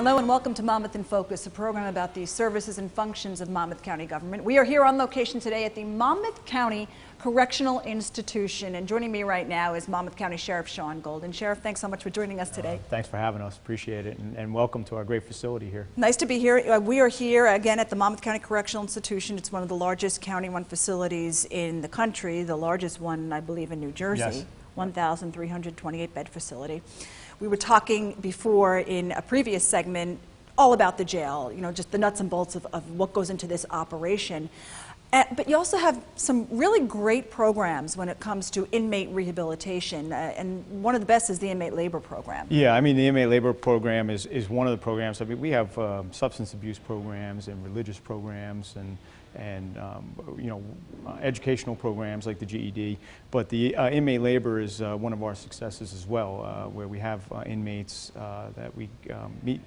Hello and welcome to Monmouth in Focus, a program about the services and functions of Monmouth County government. We are here on location today at the Monmouth County Correctional Institution, and joining me right now is Monmouth County Sheriff Sean Golden. Sheriff, thanks so much for joining us today. Thanks for having us. Appreciate it, and welcome to our great facility here. Nice to be here. We are here again at the Monmouth County Correctional Institution. It's one of the largest county-run facilities in the country, the largest one, I believe, in New Jersey. Yes. 1,328 bed facility. We were talking before in a previous segment all about the jail, you know, just the nuts and bolts of what goes into this operation. But you also have some really great programs when it comes to inmate rehabilitation, and one of the best is the inmate labor program. Yeah, I mean, the inmate labor program is one of the programs. I mean, we have substance abuse programs and religious programs and educational programs like the GED, but the inmate labor is one of our successes as well, where we have inmates that we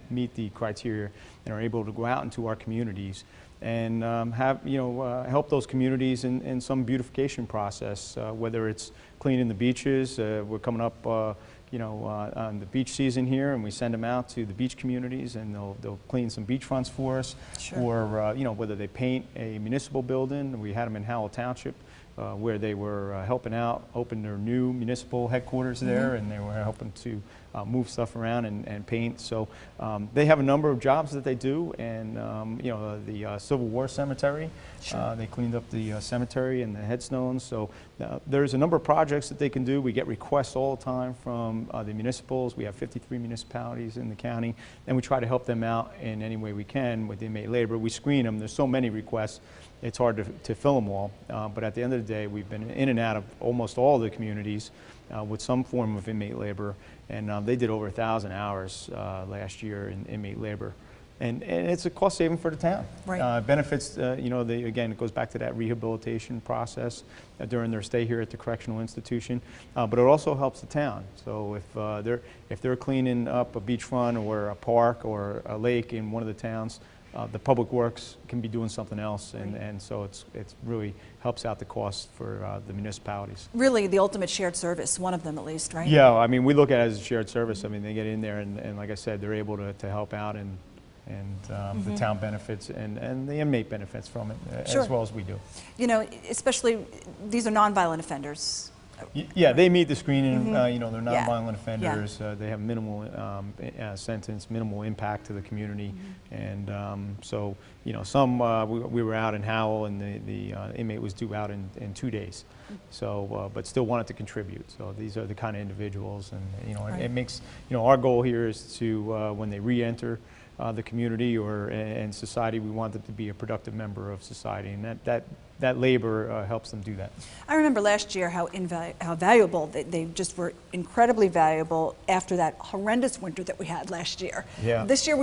meet the criteria and are able to go out into our communities and help those communities in some beautification process, whether it's cleaning the beaches. We're coming up on the beach season here, and we send them out to the beach communities, and they'll clean some beachfronts for us. Sure. Or whether they paint a municipal building. We had them in Howell Township, where they were helping out, open their new municipal headquarters there, and they were helping to move stuff around and paint. So they have a number of jobs that they do, and the Civil War Cemetery, sure. They cleaned up the cemetery and the headstones. So there's a number of projects that they can do. We get requests all the time from the municipals. We have 53 municipalities in the county, and we try to help them out in any way we can with inmate labor. We screen them. There's so many requests, it's hard to fill them all. But at the end of the day, we've been in and out of almost all the communities with some form of inmate labor, and they did over 1,000 hours last year in inmate labor. And it's a cost saving for the town. Right. Benefits, again, it goes back to that rehabilitation process during their stay here at the Correctional Institution, but it also helps the town. So if they're cleaning up a beachfront or a park or a lake in one of the towns, the public works can be doing something else, and so it's really helps out the cost for the municipalities. Really the ultimate shared service, one of them at least, right? Yeah, I mean, we look at it as a shared service. I mean, they get in there and like I said, they're able to help out, and the town benefits and the inmate benefits from it, sure. As well as we do. You know, especially these are nonviolent offenders. Yeah, they meet the screening. They're nonviolent offenders. Yeah. They have minimal sentence, minimal impact to the community, and so some we were out in Howell, and the inmate was due out in 2 days. So, but still wanted to contribute. So these are the kind of individuals, and right. It makes our goal here is to when they re-enter the community or and society, we want them to be a productive member of society, and that labor helps them do that. I remember last year how valuable they just were, incredibly valuable after that horrendous winter that we had last year. Yeah. This year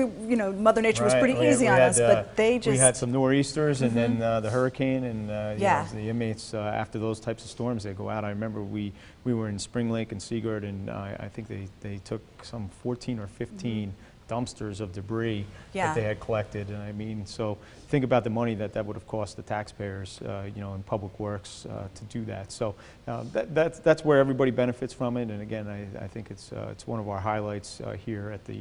Mother Nature was pretty easy on us, but we had some nor'easters and then the hurricane, and the inmates after those types of storms, they go out. I remember we were in Spring Lake and Seagard, and I think they took some 14 or 15 dumpsters of debris that they had collected, and I mean, so think about the money that would have cost the taxpayers, in public works to do that. So that's where everybody benefits from it, and again, I think it's one of our highlights here at the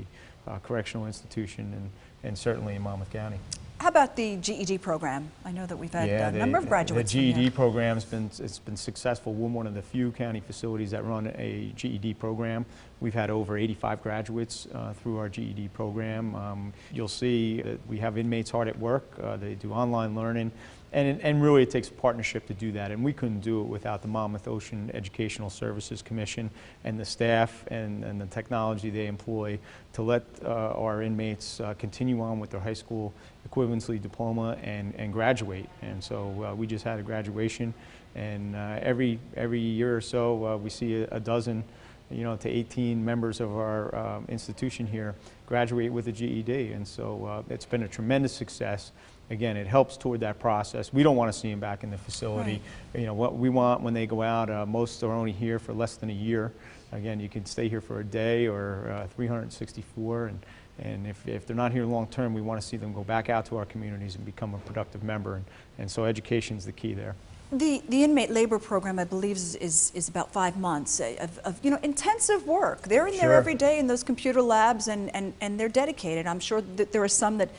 Correctional Institution, and certainly in Monmouth County. How about the GED program? I know that we've had a number of graduates. The GED program's been successful. We're one of the few county facilities that run a GED program. We've had over 85 graduates through our GED program. You'll see that we have inmates hard at work. They do online learning. And really it takes a partnership to do that, and we couldn't do it without the Monmouth Ocean Educational Services Commission and the staff and the technology they employ to let our inmates continue on with their high school equivalency diploma and graduate. And so we just had a graduation, and every year or so we see a dozen to 18 members of our institution here graduate with a GED, and so it's been a tremendous success. Again, it helps toward that process. We don't want to see them back in the facility. Right. What we want when they go out, most are only here for less than a year. Again, you can stay here for a day or 364, and if they're not here long term, we want to see them go back out to our communities and become a productive member, and so education's the key there. The inmate labor program, I believe, is about 5 months of intensive work. They're in there every day in those computer labs, and they're dedicated. I'm sure that there are some that,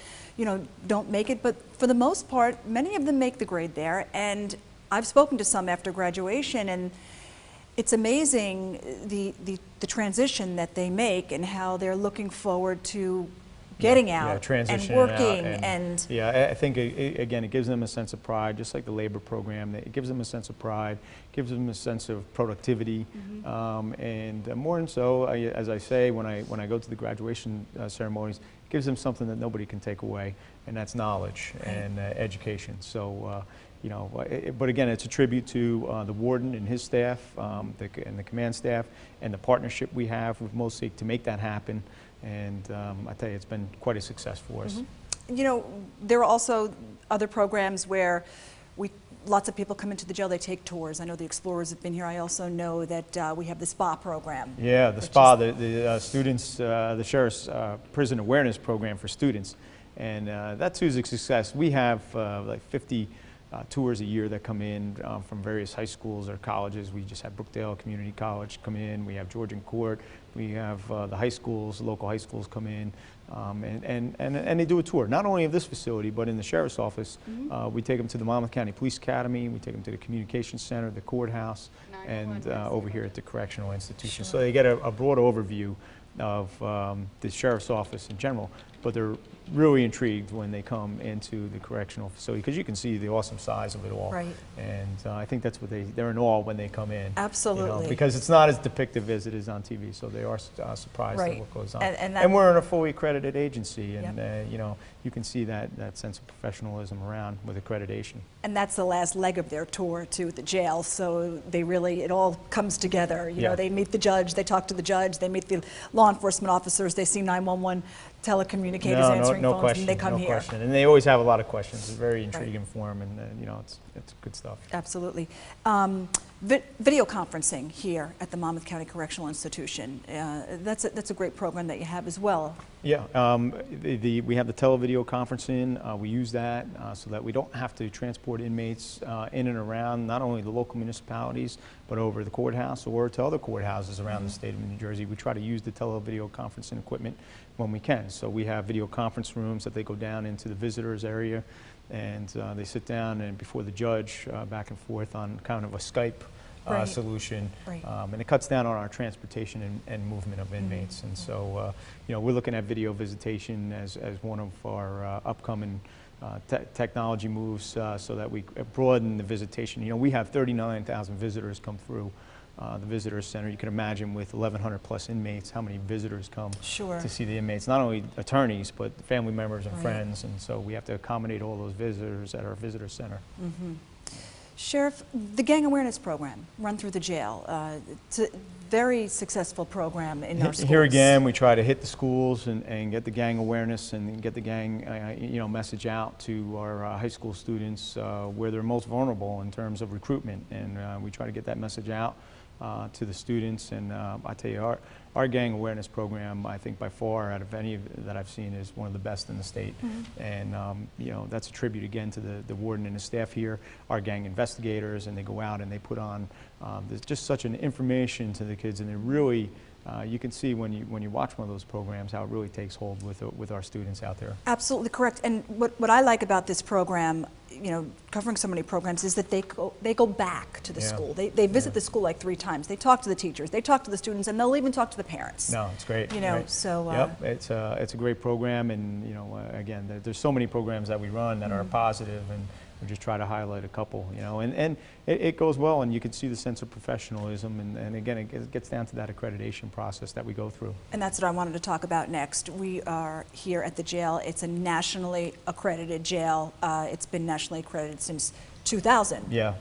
don't make it, but for the most part, many of them make the grade there. And I've spoken to some after graduation, and it's amazing the transition that they make and how they're looking forward to getting out and working. And yeah, I think, again, it gives them a sense of pride, just like the labor program. It gives them a sense of pride, gives them a sense of productivity, and more and so, as I say, when I go to the graduation ceremonies, it gives them something that nobody can take away, and that's knowledge and education. So, but again, it's a tribute to the warden and his staff, and the command staff, and the partnership we have with MOSIC to make that happen. And I tell you, it's been quite a success for us. There are also other programs where lots of people come into the jail, they take tours. I know the Explorers have been here. I also know that we have the SPA program. Yeah, the SPA, the students, the Sheriff's Prison Awareness Program for students. And that too is a success. We have like 50 tours a year that come in from various high schools or colleges. We just had Brookdale Community College come in. We have Georgian Court. We have the high schools, local high schools come in, and they do a tour, not only of this facility, but in the Sheriff's Office. We take them to the Monmouth County Police Academy. We take them to the Communications Center, the courthouse, and over here at the Correctional Institution. So they get a broad overview of the Sheriff's Office in general, but they're really intrigued when they come into the correctional facility because you can see the awesome size of it all. Right. And I think that's what they're in awe when they come in. Absolutely. Because it's not as depictive as it is on TV, so they are surprised at what goes on. And we're in a fully accredited agency, and you can see that sense of professionalism around with accreditation. And that's the last leg of their tour to the jail, so it all comes together. They meet the judge, they talk to the judge, they meet the law enforcement officers, they see 911 telecommunicators answering phones, question, and they come here. Question. And they always have a lot of questions. It's very intriguing for them, and it's good stuff. Absolutely. Video conferencing here at the Monmouth County Correctional Institution. That's a great program that you have as well. Yeah, we have the televideo conferencing. We use that so that we don't have to transport inmates in and around not only the local municipalities, but over the courthouse or to other courthouses around the state of New Jersey. We try to use the televideo conferencing equipment when we can. So we have video conference rooms that they go down into the visitors area, and they sit down and before the judge back and forth on kind of a Skype solution, and it cuts down on our transportation and movement of inmates. And so, we're looking at video visitation as one of our upcoming technology moves so that we broaden the visitation. We have 39,000 visitors come through the visitor center. You can imagine with 1,100 plus inmates how many visitors come to see the inmates, not only attorneys, but family members and friends. And so we have to accommodate all those visitors at our visitor center. Sheriff, the gang awareness program run through the jail, it's a very successful program in our schools. Here again, we try to hit the schools and get the gang awareness and get the gang message out to our high school students where they're most vulnerable in terms of recruitment, and we try to get that message out to the students. And I tell you, our gang awareness program, I think by far out of any that I've seen, is one of the best in the state. And that's a tribute again to the warden and the staff here, our gang investigators, and they go out and they put on there's just such an information to the kids, and they really you can see when you watch one of those programs how it really takes hold with our students out there. Absolutely correct. And what I like about this program, covering so many programs, is that they go back to the school. They visit the school like 3 times. They talk to the teachers, they talk to the students, and they'll even talk to the parents. No, it's great. So yep, it's a great program, and again, there's so many programs that we run that are positive, and we just try to highlight a couple, and it goes well, and you can see the sense of professionalism, and again, it gets down to that accreditation process that we go through. And that's what I wanted to talk about next. We are here at the jail. It's a nationally accredited jail. It's been nationally accredited since 2000. Yeah,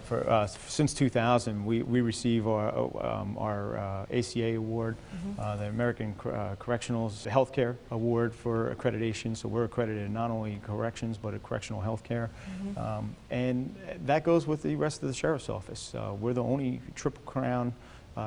since 2000, we receive our ACA award, the American Correctional's Healthcare Award for accreditation. So we're accredited not only corrections, but a correctional healthcare. And that goes with the rest of the Sheriff's Office. We're the only Triple Crown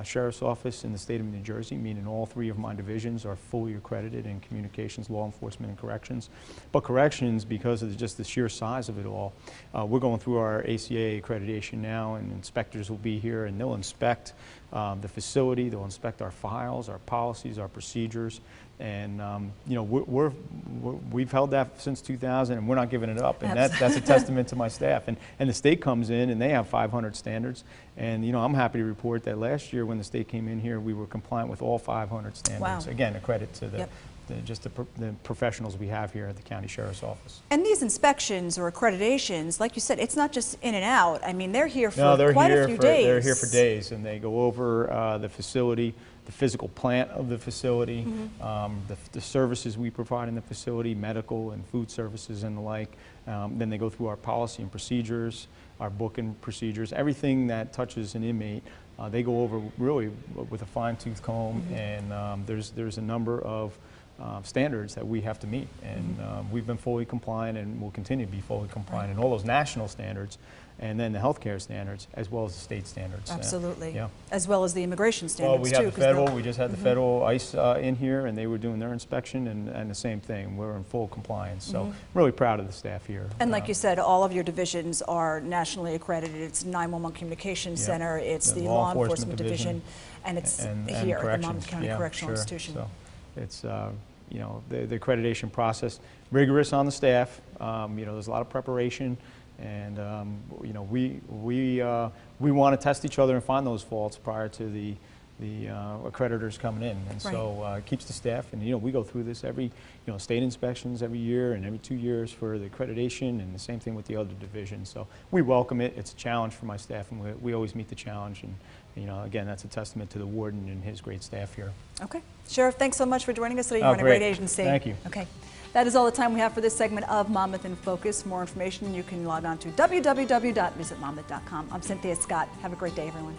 Sheriff's Office in the state of New Jersey, meaning all 3 of my divisions are fully accredited in communications, law enforcement, and corrections. But corrections, because of just the sheer size of it all, we're going through our ACA accreditation now, and inspectors will be here, and they'll inspect the facility, they'll inspect our files, our policies, our procedures, and you know, we've held that since 2000, and we're not giving it up, and that's a testament to my staff. And the state comes in, and they have 500 standards, and you know, I'm happy to report that last year when the state came in here, we were compliant with all 500 standards. Wow. Again, a credit to the professionals we have here at the County Sheriff's Office. And these inspections or accreditations, like you said, it's not just in and out. I mean, they're here for quite a few days. They're here for days, and they go over the facility, the physical plant of the facility, the services we provide in the facility, medical and food services and the like. Then they go through our policy and procedures, our booking procedures, everything that touches an inmate. They go over really with a fine-tooth comb, and there's a number of standards that we have to meet, and we've been fully compliant and will continue to be fully compliant in all those national standards, and then the healthcare standards, as well as the state standards. Absolutely. Yeah. As well as the immigration standards, well, we have the federal, we just had the federal ICE in here, and they were doing their inspection, and the same thing. We're in full compliance, so I'm really proud of the staff here. And like you said, all of your divisions are nationally accredited. It's 911 Communications Center, it's the Law Enforcement Division, and it's here at the Monmouth County Correctional Institution. So it's, you know, the accreditation process, rigorous on the staff. You know, there's a lot of preparation, and you know, we want to test each other and find those faults prior to the accreditors coming in, and so it keeps the staff. And you know, we go through this every, you know, state inspections every year and every 2 years for the accreditation, and the same thing with the other divisions. So we welcome it. It's a challenge for my staff, and we always meet the challenge. And you know, again, that's a testament to the warden and his great staff here. Okay, Sheriff, thanks so much for joining us today. You run a great agency. Thank you. Okay. That is all the time we have for this segment of Monmouth in Focus. More information, you can log on to www.visitmonmouth.com. I'm Cynthia Scott. Have a great day, everyone.